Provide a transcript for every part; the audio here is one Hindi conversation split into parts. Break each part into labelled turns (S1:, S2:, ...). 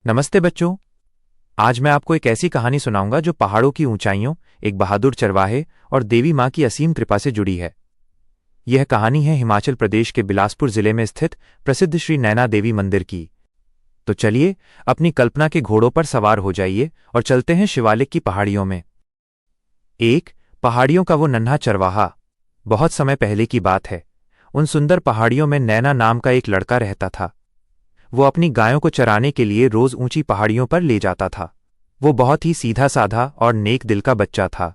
S1: नमस्ते बच्चों। आज मैं आपको एक ऐसी कहानी सुनाऊंगा जो पहाड़ों की ऊंचाइयों, एक बहादुर चरवाहे और देवी माँ की असीम कृपा से जुड़ी है। यह कहानी है हिमाचल प्रदेश के बिलासपुर जिले में स्थित प्रसिद्ध श्री नैना देवी मंदिर की। तो चलिए अपनी कल्पना के घोड़ों पर सवार हो जाइए और चलते हैं शिवालिक की पहाड़ियों में। एक पहाड़ियों का वो नन्हा चरवाहा। बहुत समय पहले की बात है। उन सुंदर पहाड़ियों में नैना नाम का एक लड़का रहता था। वो अपनी गायों को चराने के लिए रोज ऊंची पहाड़ियों पर ले जाता था। वो बहुत ही सीधा साधा और नेक दिल का बच्चा था।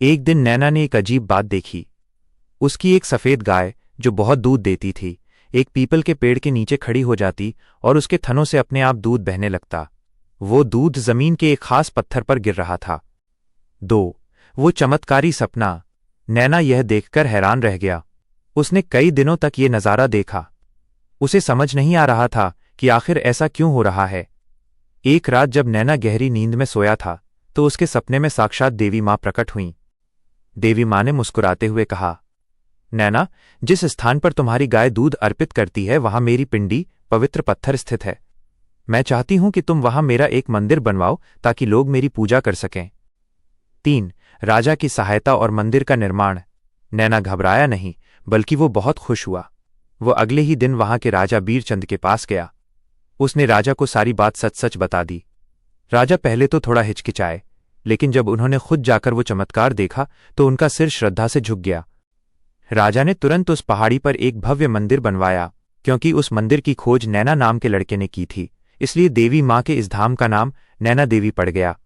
S1: एक दिन नैना ने एक अजीब बात देखी। उसकी एक सफेद गाय, जो बहुत दूध देती थी, एक पीपल के पेड़ के नीचे खड़ी हो जाती और उसके थनों से अपने आप दूध बहने लगता। वो दूध जमीन के एक खास पत्थर पर गिर रहा था। वो चमत्कारी सपना। नैना यह देखकर हैरान रह गया। उसने कई दिनों तक ये नज़ारा देखा। उसे समझ नहीं आ रहा था कि आखिर ऐसा क्यों हो रहा है। एक रात जब नैना गहरी नींद में सोया था तो उसके सपने में साक्षात देवी माँ प्रकट हुईं। देवी माँ ने मुस्कुराते हुए कहा, नैना, जिस स्थान पर तुम्हारी गाय दूध अर्पित करती है वहां मेरी पिंडी, पवित्र पत्थर स्थित है। मैं चाहती हूं कि तुम वहां मेरा एक मंदिर बनवाओ ताकि लोग मेरी पूजा कर सकें। 3. राजा की सहायता और मंदिर का निर्माण। नैना घबराया नहीं, बल्कि वो बहुत खुश हुआ। वो अगले ही दिन वहां के राजा बीरचंद के पास गया। उसने राजा को सारी बात सच सच बता दी। राजा पहले तो थोड़ा हिचकिचाए, लेकिन जब उन्होंने खुद जाकर वो चमत्कार देखा तो उनका सिर श्रद्धा से झुक गया। राजा ने तुरंत उस पहाड़ी पर एक भव्य मंदिर बनवाया। क्योंकि उस मंदिर की खोज नैना नाम के लड़के ने की थी, इसलिए देवी माँ के इस धाम का नाम नैना देवी पड़ गया।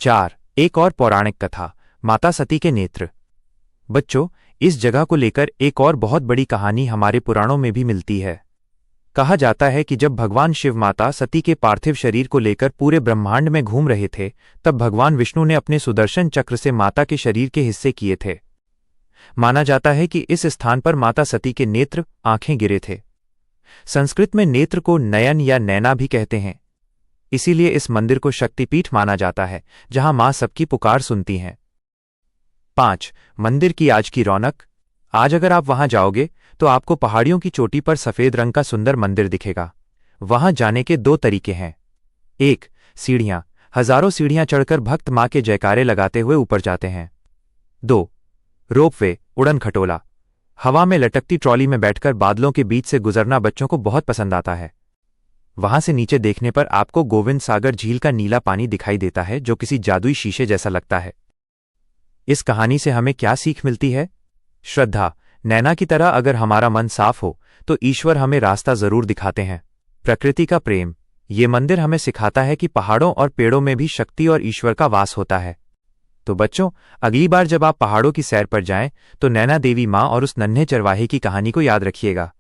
S1: 4. एक और पौराणिक कथा, माता सती के नेत्र। बच्चों, इस जगह को लेकर एक और बहुत बड़ी कहानी हमारे पुराणों में भी मिलती है। कहा जाता है कि जब भगवान शिव माता सती के पार्थिव शरीर को लेकर पूरे ब्रह्मांड में घूम रहे थे, तब भगवान विष्णु ने अपने सुदर्शन चक्र से माता के शरीर के हिस्से किए थे। माना जाता है कि इस स्थान पर माता सती के नेत्र, आंखें गिरे थे। संस्कृत में नेत्र को नयन या नैना भी कहते हैं। इसीलिए इस मंदिर को शक्तिपीठ माना जाता है, जहां मां सबकी पुकार सुनती हैं। 5. मंदिर की आज की रौनक। आज अगर आप वहां जाओगे तो आपको पहाड़ियों की चोटी पर सफेद रंग का सुंदर मंदिर दिखेगा। वहां जाने के 2 तरीके हैं। 1. सीढ़ियां। हजारों सीढ़ियां चढ़कर भक्त मां के जयकारे लगाते हुए ऊपर जाते हैं। 2. रोपवे, उड़न खटोला। हवा में लटकती ट्रॉली में बैठकर बादलों के बीच से गुजरना बच्चों को बहुत पसंद आता है। वहां से नीचे देखने पर आपको गोविंद सागर झील का नीला पानी दिखाई देता है, जो किसी जादुई शीशे जैसा लगता है। इस कहानी से हमें क्या सीख मिलती है? श्रद्धा। नैना की तरह अगर हमारा मन साफ हो तो ईश्वर हमें रास्ता जरूर दिखाते हैं। प्रकृति का प्रेम। ये मंदिर हमें सिखाता है कि पहाड़ों और पेड़ों में भी शक्ति और ईश्वर का वास होता है। तो बच्चों, अगली बार जब आप पहाड़ों की सैर पर जाएं तो नैना देवी माँ और उस नन्हे चरवाहे की कहानी को याद रखिएगा।